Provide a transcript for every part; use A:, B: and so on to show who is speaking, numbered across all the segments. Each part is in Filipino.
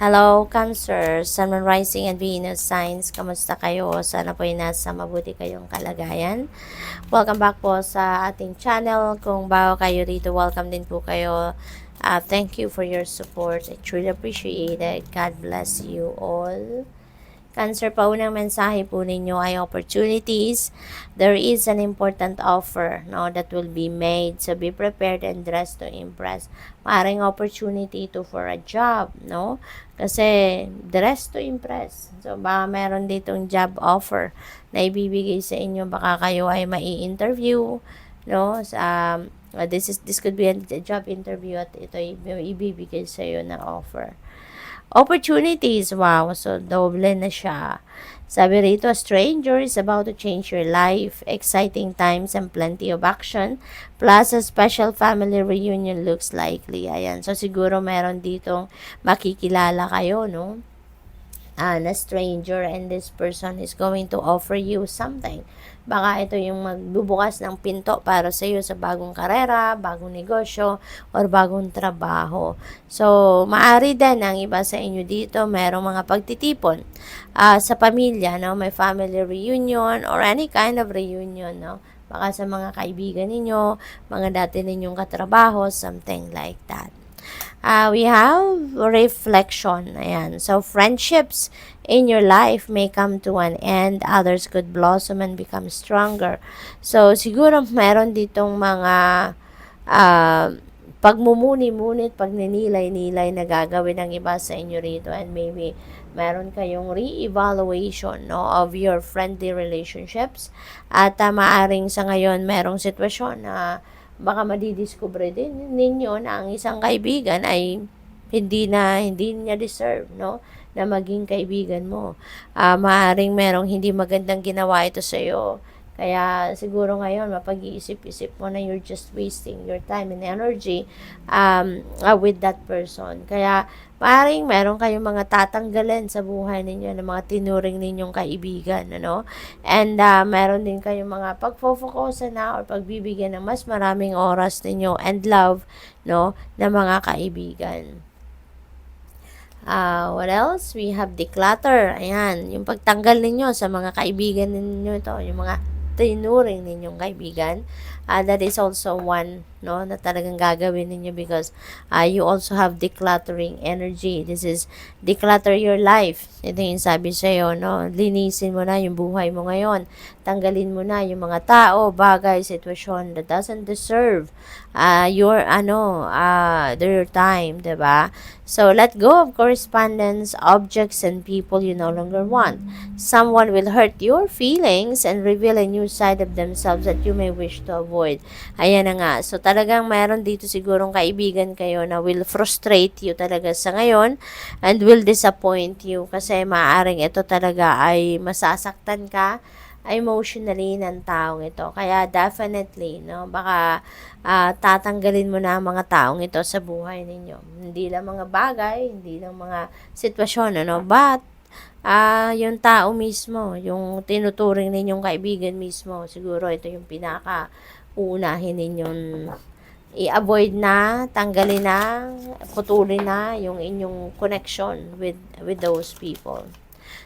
A: Hello, Cancer, Sun, Moon, Rising, and Venus signs. Kamusta kayo? Sana po ay nasa mabuti kayong kalagayan. Welcome back po sa ating channel. Kung bago kayo rito, welcome din po kayo. Thank you for your support. I truly appreciate it. God bless you all. Cancer, paunang mensahe po ninyo ay opportunities. There is an important offer, no, that will be made. So be prepared and dressed to impress. Maring opportunity to for a job, no? Kasi dressed to impress. So baka meron ditong job offer na ibibigay sa inyo. Baka kayo ay mai-interview, no? This could be a job interview at ito ibibigay sa iyo na offer. Opportunities, wow, so doble na siya. Sabi rito, a stranger is about to change your life. Exciting times and plenty of action. Plus, a special family reunion looks likely. Ayan, so siguro meron ditong makikilala kayo, no? Na stranger, and this person is going to offer you something. Baka ito yung magbubukas ng pinto para sa iyo sa bagong karera, bagong negosyo, or bagong trabaho. So, maari din ang iba sa inyo dito, merong mga pagtitipon sa pamilya, no? May family reunion or any kind of reunion, no? Baka sa mga kaibigan ninyo, mga dati ninyong katrabaho, something like that. We have reflection. Ayan. So, friendships in your life may come to an end. Others could blossom and become stronger. So, siguro meron ditong mga pagmumuni-munit, pagninilay-nilay na gagawin ng iba sa inyo rito. And maybe meron kayong re-evaluation, no, of your friendly relationships. At maaring sa ngayon merong sitwasyon na baka madidiscover din ninyo na ang isang kaibigan ay hindi niya deserve, no, na maging kaibigan mo. Maaring merong hindi magandang ginawa ito sa iyo. Kaya siguro ngayon mapag-iisip-isip mo na you're just wasting your time and energy with that person. Kaya maaaring meron kayong mga tatanggalin sa buhay ninyo ng mga tinuring ninyong kaibigan, ano? And meron din kayong mga pagfo-focusan na or pagbibigyan ng mas maraming oras ninyo and love, no, na mga kaibigan. What else? We have declutter. Ayan, yung pagtanggal ninyo sa mga kaibigan ninyo ito, yung mga tinuring ninyong kaibigan. That is also one, no, na talagang gagawin ninyo because you also have decluttering energy. This is declutter your life. Ito yung sabi sa'yo, no, linisin mo na yung buhay mo ngayon. Tanggalin mo na yung mga tao, bagay, sitwasyon that doesn't deserve their time, diba? So, let go of correspondence, objects, and people you no longer want. Someone will hurt your feelings and reveal a new side of themselves that you may wish to avoid. Ayan na nga. So, talagang mayroon dito sigurong kaibigan kayo na will frustrate you talaga sa ngayon and will disappoint you kasi maaaring ito talaga ay masasaktan ka emotionally ng taong ito. Kaya definitely, no, baka tatanggalin mo na ang mga taong ito sa buhay ninyo. Hindi lang mga bagay, hindi lang mga sitwasyon, ano, but yung tao mismo, yung tinuturing ninyong kaibigan mismo, siguro ito yung pinaka-uunahin ninyong i-avoid na, tanggalin na, putulin na yung inyong connection with those people.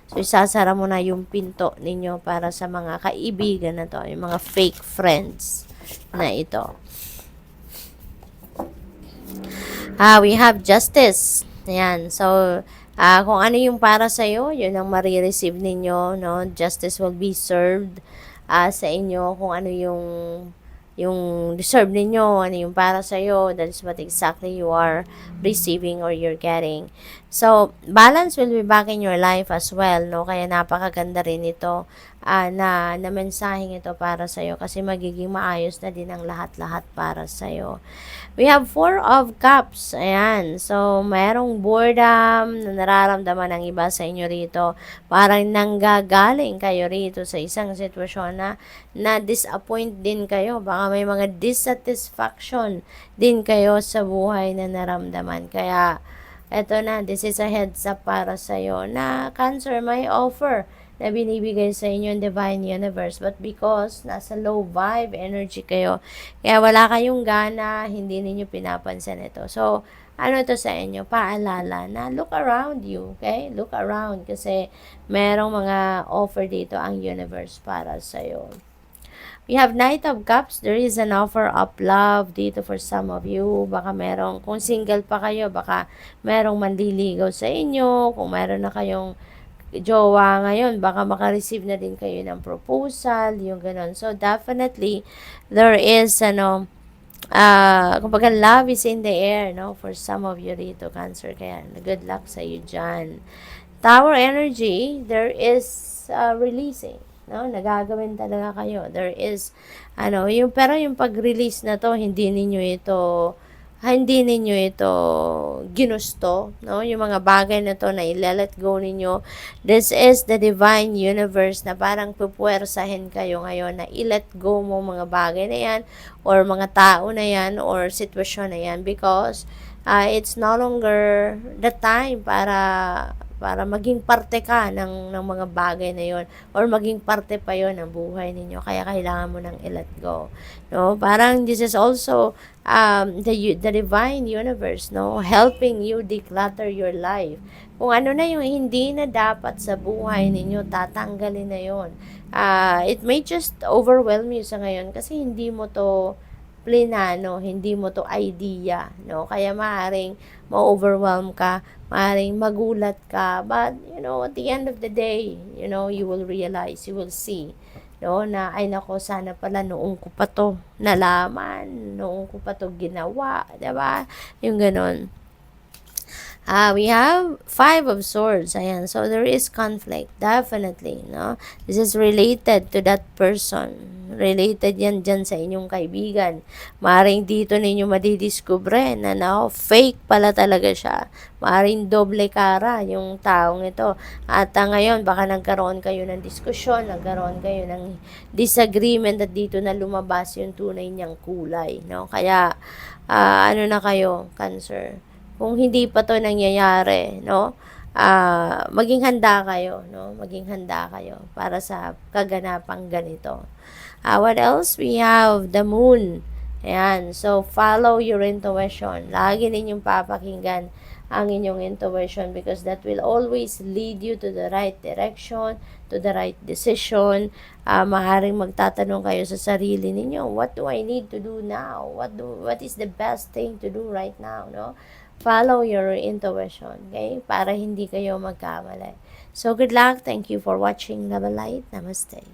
A: So, isasara mo na yung pinto ninyo para sa mga kaibigan na to, yung mga fake friends na ito. We have justice. Ayan. So, kung ano yung para sa'yo, yun ang marireceive ninyo, no? Justice will be served sa inyo kung ano yung deserve ninyo, ano yung para sa'yo, that is what exactly you are receiving or you're getting. So, balance will be back in your life as well, no? Kaya napakaganda rin ito na mensaheng ito para sa'yo kasi magiging maayos na din ang lahat-lahat para sa'yo. We have 4 of Cups. Ayan. So, mayroong boredom na nararamdaman ng iba sa inyo rito. Parang nanggagaling kayo rito sa isang sitwasyon na disappoint din kayo. Baka may mga dissatisfaction din kayo sa buhay na naramdaman. Kaya, eto na, this is a heads up para sa'yo na Cancer may offer na binibigay sa inyo ng Divine Universe. But because nasa low vibe energy kayo, kaya wala kayong gana, hindi ninyo pinapansin ito. So, ano to sa inyo, paalala na look around you, okay? Look around kasi merong mga offer dito ang universe para sa'yo. We have Knight of Cups. There is an offer of love dito for some of you. Baka merong, kung single pa kayo, baka merong manliligaw sa inyo. Kung meron na kayong jowa ngayon, baka makareceive na din kayo ng proposal, yung ganun. So, definitely, there is, kumbaga, love is in the air, no? For some of you rito, Cancer. Kaya, good luck sa iyo dyan. Tower energy, there is releasing, no? Nagagawin talaga kayo. There is, pero yung pag-release na to, hindi ninyo ito ginusto, no? Yung mga bagay na to na i-let go ninyo. This is the divine universe na parang pupuwersahin kayo ngayon na i-let go mo mga bagay na yan or mga tao na yan or sitwasyon na yan because it's no longer the time para maging parte ka ng mga bagay na yon or maging parte pa yon ng buhay ninyo. Kaya kailangan mo nang i-let go. No? Parang this is also the divine universe, no? Helping you declutter your life. Kung ano na yung hindi na dapat sa buhay ninyo, tatanggalin na yon. It may just overwhelm you sa ngayon kasi hindi mo to plinano, hindi mo to idea, no? Kaya maaring ma-overwhelm ka, maaring magulat ka, but, at the end of the day, you will realize, you will see, no, na, ay nako, sana pala noong ko pa to nalaman, noong ko pa to ginawa, diba? Yung ganon. We have Five of Swords. Ayan. So, there is conflict. Definitely, no? This is related to that person. Related yan dyan sa inyong kaibigan. Maring dito ninyo madidiscover na fake pala talaga siya. Maring doble kara yung taong ito. At ngayon, baka nagkaroon kayo ng diskusyon, nagkaroon kayo ng disagreement at dito na lumabas yung tunay niyang kulay, no? Kaya, ano na kayo, Cancer? Kung hindi pa to nangyayari, no? Maging handa kayo, no? Maging handa kayo para sa kaganapang ganito. What else? We have the moon. Ayan. So, follow your intuition. Lagi ninyong papakinggan ang inyong intuition because that will always lead you to the right direction, to the right decision. Maaaring magtatanong kayo sa sarili ninyo, what do I need to do now? What is the best thing to do right now, no? Follow your intuition, okay? Para hindi kayo magkamali. So, good luck. Thank you for watching Love and Light. Namaste.